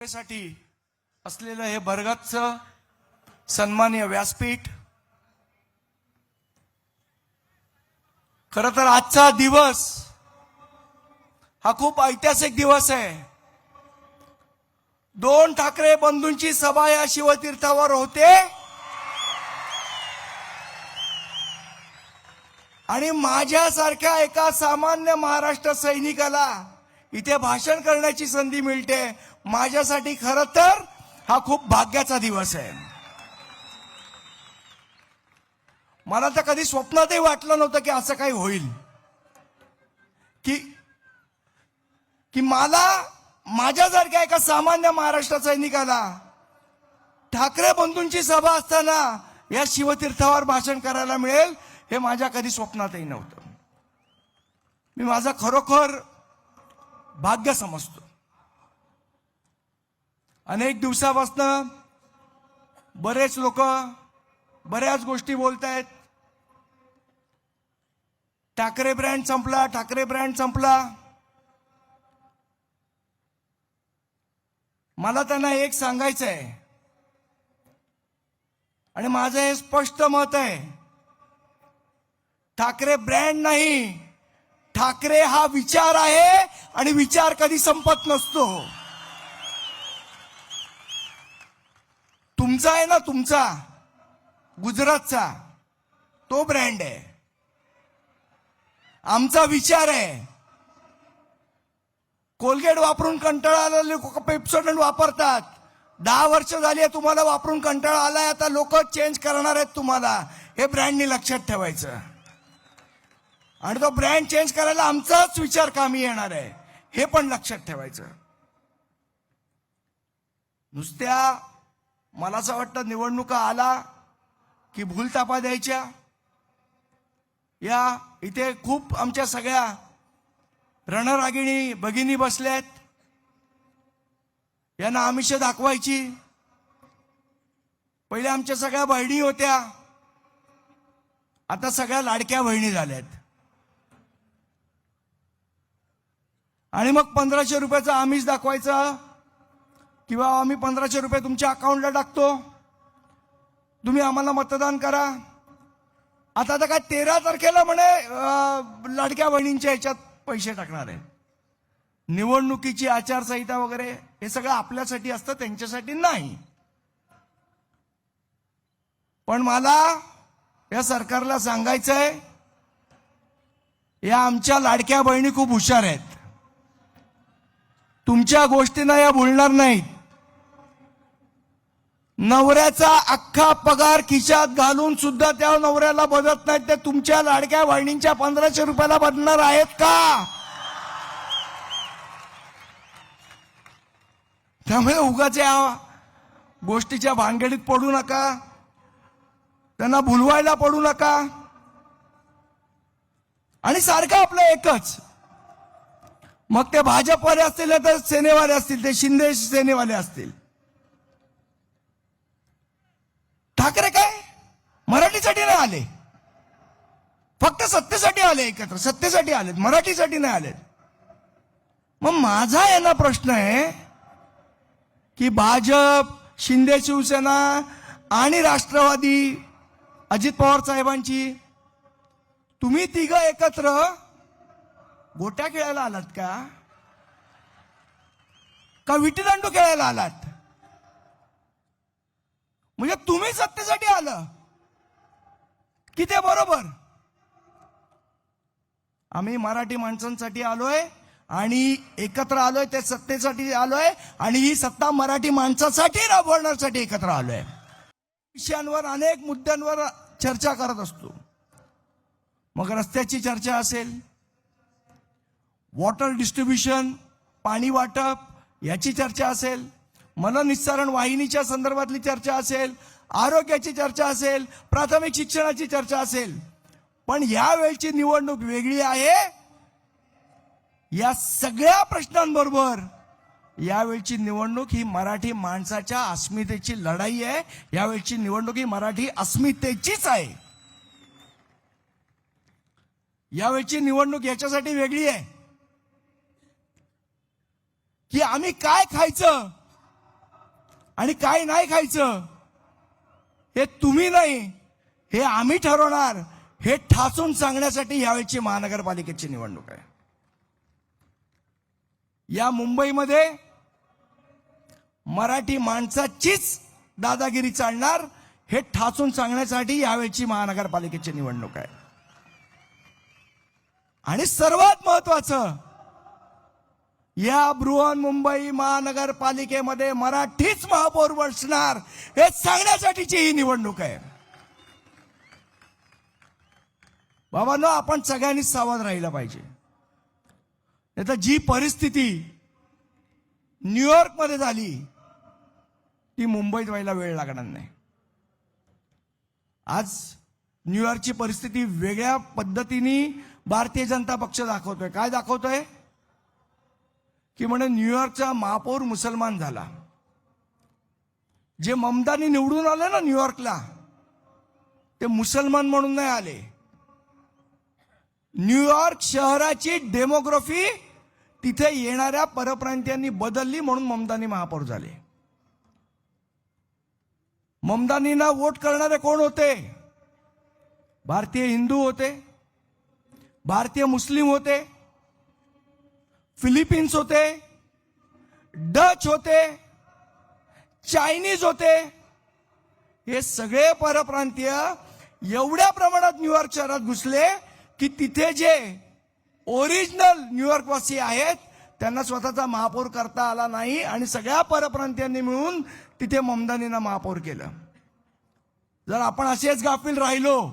साठी असलेलं हे भरगच्च सन्माननीय व्यासपीठ, खरं तर आजचा दिवस हा खूप ऐतिहासिक दिवस आहे। 2 ठाकरे बंधूंची सभा या शिवतीर्थावर होते आणि माझ्यासारख्या एका सामान्य महाराष्ट्र सैनिकाला इथे भाषण करण्याची संधी मिळते। माझ्यासाठी खरं तर हा खूप भाग्याचा दिवस आहे। मला तर कधी स्वप्नातही वाटलं नव्हतं की असं काही होईल, की मला माझ्यासारख्या एका सामान्य महाराष्ट्र सैनिकाला ठाकरे बंधूंची सभा असताना या शिवतीर्थावर भाषण करायला मिळेल हे माझ्या कधी स्वप्नातही नव्हतं। मी माझं खरोखर भाग्य समजतो। अनेक दिवसापासून बरेच लोक बऱ्याच गोष्टी बोलतायत, ठाकरे ब्रँड संपला, ठाकरे ब्रँड संपला। मला त्यांना एक सांगायचं आहे आणि माझं हे स्पष्ट मत आहे, ठाकरे ब्रँड नाही, ठाकरे हा विचार आहे आणि विचार कधी संपत नसतो। तुमचा आहे ना, तुमचा गुजरातचा तो ब्रँड आहे, आमचा विचार आहे। कोलगेट वापरून कंटाळा आलेले लोक पेप्सोडंट वापरतात। 10 वर्ष झाली आहे तुम्हाला वापरून कंटाळा आलाय, आता लोक चेंज करणार आहेत तुम्हाला, हे ब्रँडनी लक्षात ठेवायचं। आणि तो ब्रँड चेंज करायला आमचाच विचार कामी येणार आहे, हे पण लक्षात ठेवायचं। नुसत्या मला असं वाटतं निवडणुका आला की भूलतापा द्यायच्या। या इथे खूप आमच्या सगळ्या रणरागिणी भगिनी बसल्यात, यांना आमिष दाखवायची। पहिले आमच्या सगळ्या बहिणी होत्या, आता सगळ्या लाडक्या बहिणी झाल्यात। आणि मग 1500 रुपयाचं आमिष दाखवायचं किंवा आम्ही 1500 रुपये तुमच्या अकाउंटला टाकतो, तुम्ही आम्हाला मतदान करा। आता काय 13 तारखेला म्हणे लाडक्या बहिणींच्या ह्याच्यात पैसे टाकणार आहे। निवडणुकीची आचारसंहिता वगैरे हे सगळं आपल्यासाठी असतं, त्यांच्यासाठी नाही। पण मला या सरकारला सांगायचंय, या आमच्या लाडक्या बहिणी खूप हुशार आहेत, तुमच्या गोष्टींना या बोलणार नाहीत। नवऱ्याचा अख्खा पगार खिशात घालून सुद्धा त्या नवऱ्याला बदलत नाहीत, ते तुमच्या लाडक्या बहिणींच्या 1500 रुपयाला बदलणार आहेत का? त्यामुळे उगाच या गोष्टीच्या भानगडीत पडू नका, त्यांना भुलवायला पडू नका। आणि सारखं आपलं एकच, मग ते भाजपवाले असतील तर सेनेवाले असतील, ते शिंदे सेनेवाले असतील। ठाकरे काय मराठीसाठी नाही आले, फक्त सत्तेसाठी आले, एकत्र सत्तेसाठी आलेत, मराठीसाठी नाही आलेत। मग माझा यांना प्रश्न आहे की भाजप, शिंदे शिवसेना आणि राष्ट्रवादी अजित पवार साहेबांची तुम्ही तिघं एकत्र गोट्या खेळायला आलात का विटीदांडू खेळायला आलात? म्हणजे तुम्ही सत्तेसाठी आलं की ते बरोबर? आम्ही मराठी माणसांसाठी आलोय आणि एकत्र आलोय, ते सत्तेसाठी आलोय आणि ही सत्ता मराठी माणसासाठी राबवण्यासाठी एकत्र आलोय। विषयांवर अनेक मुद्द्यांवर चर्चा करत असतो, मग रस्त्याची चर्चा असेल, वॉटर डिस्ट्रीब्युशन पाणी वाटप याची चर्चा असेल, मननिस्सारण वाहिनीच्या संदर्भातली चर्चा असेल, आरोग्याची चर्चा असेल, प्राथमिक शिक्षणाची चर्चा असेल, पण यावेळची निवडणूक वेगळी आहे। या सगळ्या प्रश्नांबरोबर यावेळची निवडणूक ही मराठी माणसाच्या अस्मितेची लढाई आहे। यावेळची निवडणूक ही मराठी अस्मितेचीच आहे। यावेळची निवडणूक याच्यासाठी वेगळी आहे की आम्ही काय खायचं आणि काय नाही खायचं हे तुम्ही नाही, हे आम्ही ठरवणार, हे ठासून सांगण्यासाठी यावेळची महानगरपालिकेची निवडणूक आहे. या मुंबईमध्ये मराठी माणसाचीच दादागिरी चालणार हे ठासून सांगण्यासाठी यावेळची महानगरपालिकेची निवडणूक आहे. आणि सर्वात महत्वाचं, या बृहन्मुंबई महानगरपालिकेमध्ये मराठीच महापौर बसणार हे सांगण्यासाठीची ही निवडणूक आहे. बाबांनो, आपण सगळ्यांनी सावध राहिलं पाहिजे. नाहीतर जी परिस्थिती न्यूयॉर्कमध्ये झाली ती मुंबईत व्हायला वेळ लागणार नाही. आज न्यूयॉर्कची परिस्थिती वेगळ्या पद्धतीने भारतीय जनता पक्ष दाखवतोय. काय दाखवतोय की म्हणे न्यूयॉर्कचा महापौर मुसलमान झाला. जे ममतानी निवडून आले ना न्यूयॉर्कला, ते मुसलमान म्हणून नाही आले. न्यूयॉर्क शहराची डेमोग्राफी तिथे येणाऱ्या परप्रांतीयांनी बदलली म्हणून ममतानी महापौर झाले. ममतानींना वोट करणारे कोण होते? भारतीय हिंदू होते, भारतीय मुस्लिम होते, फिलिपिन्स होते, डच होते, चायनीज होते. हे सगळे परप्रांतीय एवढ्या प्रमाणात न्यूयॉर्क शहरात घुसले की तिथे जे ओरिजिनल न्यूयॉर्कवासी आहेत त्यांना स्वतःचा महापौर करता आला नाही आणि सगळ्या परप्रांतीयांनी मिळून तिथे ममतानींना महापौर केलं. जर आपण असेच गाफील राहिलो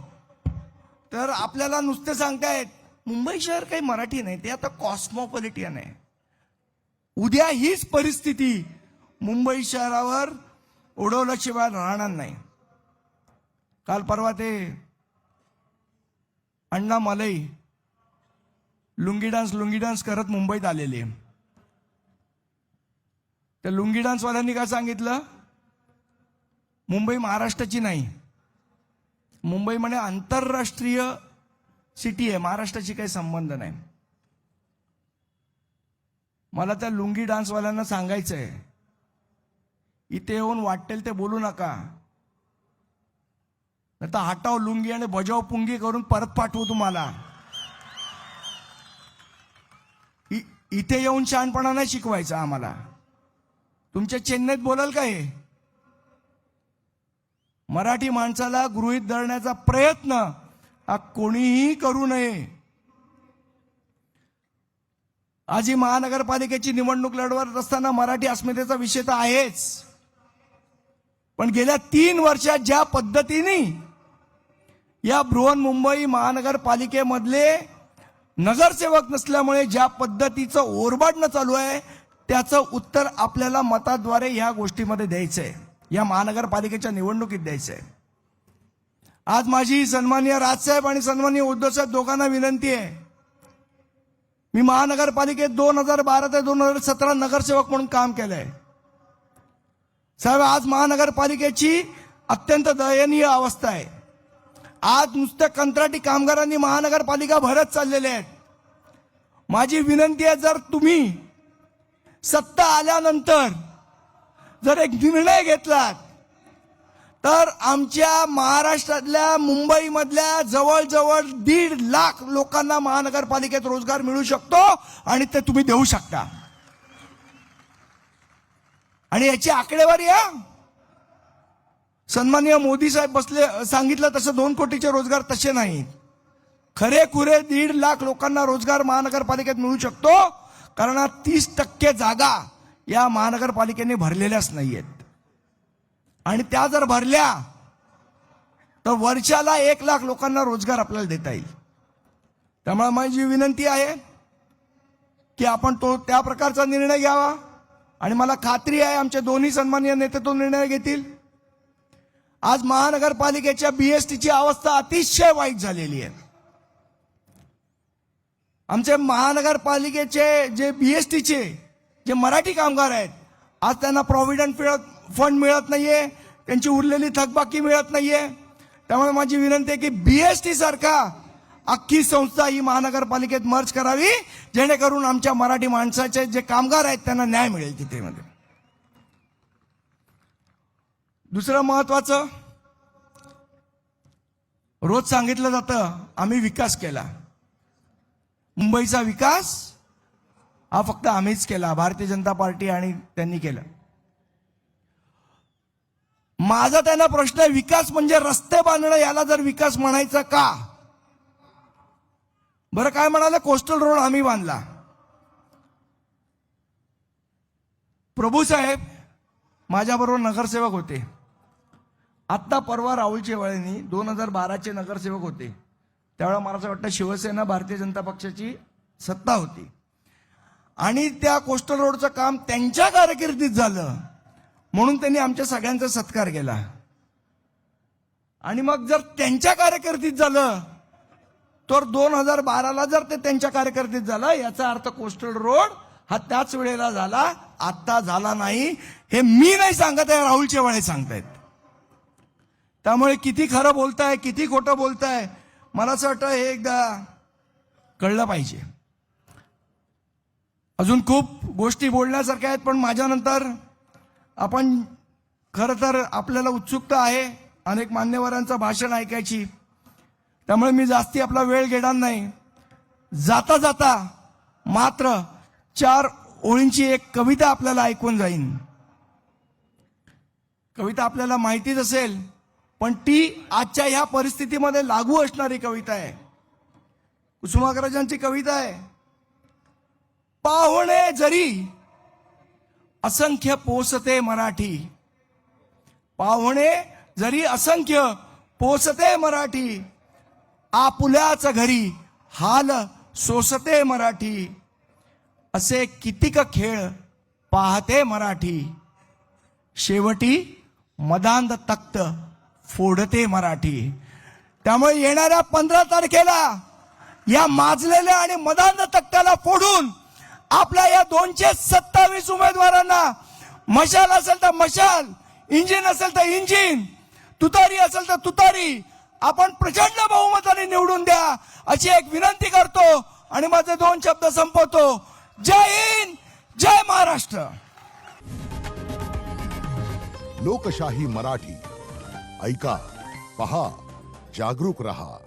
तर आपल्याला नुसते सांगतायत मुंबई शहर काही मराठी नाही, ते आता कॉस्मोपॉलिटियन आहे. उद्या हीच परिस्थिती मुंबई शहरावर उडवल्याशिवाय राहणार नाही. काल परवा ते अण्णा मलई लुंगी डान्स करत मुंबईत आलेले. त्या लुंगी डान्सवाल्यांनी काय सांगितलं, मुंबई महाराष्ट्राची नाही, मुंबई म्हणे आंतरराष्ट्रीय सिटी आहे, महाराष्ट्राची काही संबंध नाही. मला त्या लुंगी डान्सवाल्यांना सांगायचंय, इथे येऊन वाटेल ते बोलू नका, नाही तर हटाव लुंगी आणि बजाव पुंगी करून परत पाठवू तुम्हाला. इथे येऊन शहाणपणा नाही शिकवायचा आम्हाला. तुमच्या चेन्नईत बोलाल का हे? मराठी माणसाला गृहीत धरण्याचा प्रयत्न हा कोणीही करू नये. आज ही महानगरपालिकेची निवडणूक लढवत असताना मराठी अस्मितेचा विषय तर आहेच, पण गेल्या 3 वर्षात ज्या पद्धतीने या बृहन्मुंबई महानगरपालिकेमधले नगरसेवक नसल्यामुळे ज्या पद्धतीचं ओरबाडणं चालू आहे त्याचं उत्तर आपल्याला मताद्वारे या गोष्टीमध्ये द्यायचंय, या महानगरपालिकेच्या निवडणुकीत द्यायचंय. आज माझी सन्माननीय राजसाहेब आणि सन्माननीय उद्धवसाहेब दोघांना विनंती आहे. मी महानगरपालिकेत 2012 ते 2017 नगरसेवक म्हणून काम केलंय. साहेब, आज महानगरपालिकेची अत्यंत दयनीय अवस्था आहे. आज नुसत्या कंत्राटी कामगारांनी महानगरपालिका भरत चाललेले आहेत. माझी विनंती आहे, जर तुम्ही सत्ता आल्यानंतर जर एक निर्णय घेतलात तर आमच्या महाराष्ट्रातल्या मुंबईमधल्या जवळजवळ 1.5 लाख लोकांना महानगरपालिकेत रोजगार मिळू शकतो आणि ते तुम्ही देऊ शकता. आणि याची आकडेवारी आहे. सन्माननीय मोदी साहेब बसले सांगितलं तसं 2 कोटीचे रोजगार तसे नाहीत. खरेखुरे 1.5 लाख लोकांना रोजगार महानगरपालिकेत मिळू शकतो, कारण 30% जागा या महानगरपालिकेने भरलेल्याच नाहीयेत. आणि त्या जर भरल्या तर वर्षाला 1 लाख लोकांना रोजगार आपल्याला देता येईल. त्यामुळे माझी विनंती आहे की आपण त्या प्रकारचा निर्णय घ्यावा. आणि मला खात्री आहे आमचे दोन्ही सन्माननीय नेते तो निर्णय घेतील. आज महानगरपालिकेच्या बीएसटीची अवस्था अतिशय वाईट झालेली आहे. आमचे महानगरपालिकेचे जे बीएसटीचे जे मराठी कामगार आहेत, आज त्यांना प्रॉव्हिडंट फंड मिळत नाहीये, त्यांची उरलेली थकबाकी मिळत नाहीये. त्यामुळे माझी विनंती आहे की बीएसटी सारखा अख्खी संस्था ही महानगरपालिकेत मर्ज करावी, जेणेकरून आमच्या मराठी माणसाचे जे कामगार आहेत त्यांना न्याय मिळेल तिथे मध्ये. दुसरं महत्वाचं, रोज सांगितलं जातं आम्ही विकास केला. मुंबईचा विकास हा फक्त आम्हीच केला, भारतीय जनता पार्टी आणि त्यांनी केलं. माझा त्यांना प्रश्न आहे, विकास म्हणजे रस्ते बांधणं, याला जर विकास म्हणायचं का? बरं काय म्हणाले, कोस्टल रोड आम्ही बांधला. प्रभू साहेब माझ्याबरोबर नगरसेवक होते. आत्ता परवा राहुल शेवाळेंनी 2012चे नगरसेवक होते. त्यावेळेला मला असं वाटतं शिवसेना भारतीय जनता पक्षाची सत्ता होती आणि त्या कोस्टल रोडचं काम त्यांच्या कारकिर्दीत झालं म्हणून त्यांनी आमच्या सगळ्यांचा सत्कार केला. आणि मग जर त्यांच्या कारकिर्दीत झालं तर 2012ला जर ते त्यांच्या कारकिर्दीत झालं, याचा अर्थ कोस्टल रोड हा त्याच वेळेला झाला, आता झाला नाही. हे मी नाही सांगत आहे, राहुल शेवाळे सांगतायत. त्यामुळे किती खरं बोलताय, किती खोटं बोलताय, मला असं वाटतं हे एकदा कळलं पाहिजे. अजून खूप गोष्टी बोलण्यासारख्या आहेत, पण माझ्यानंतर आपण खरं तर आपल्याला उत्सुकता आहे अनेक मान्यवरांचं भाषण ऐकायची. त्यामुळे मी जास्ती आपला वेळ घेणार नाही. जाता जाता मात्र 4 ओळींची एक कविता आपल्याला ऐकून जाईन. कविता आपल्याला माहितीच असेल, पण ती आजच्या ह्या परिस्थितीमध्ये लागू असणारी कविता आहे. कुसुमाग्रजांची कविता आहे. पाहुणे जरी असंख्य पोसते मराठी, पाहुणे जरी असंख्य पोसते मराठी, आपुल्याच घरी हाल सोसते मराठी, असे कितीक खेळ पाहते मराठी, शेवटी मदांध तख्त फोडते मराठी. त्यामुळे येणाऱ्या 15 तारखेला या माजलेल्या आणि मदांध तख्ताला फोडून आपल्या या 227 उमेदवारांना, मशाल असेल तर मशाल, इंजिन असेल तर इंजिन, तुतारी असेल तर तुतारी, आपण प्रचंड बहुमताने निवडून द्या अशी एक विनंती करतो आणि माझे 2 शब्द संपवतो. जय हिंद, जय महाराष्ट्र. लोकशाही मराठी ऐका, पहा, जागरूक रहा.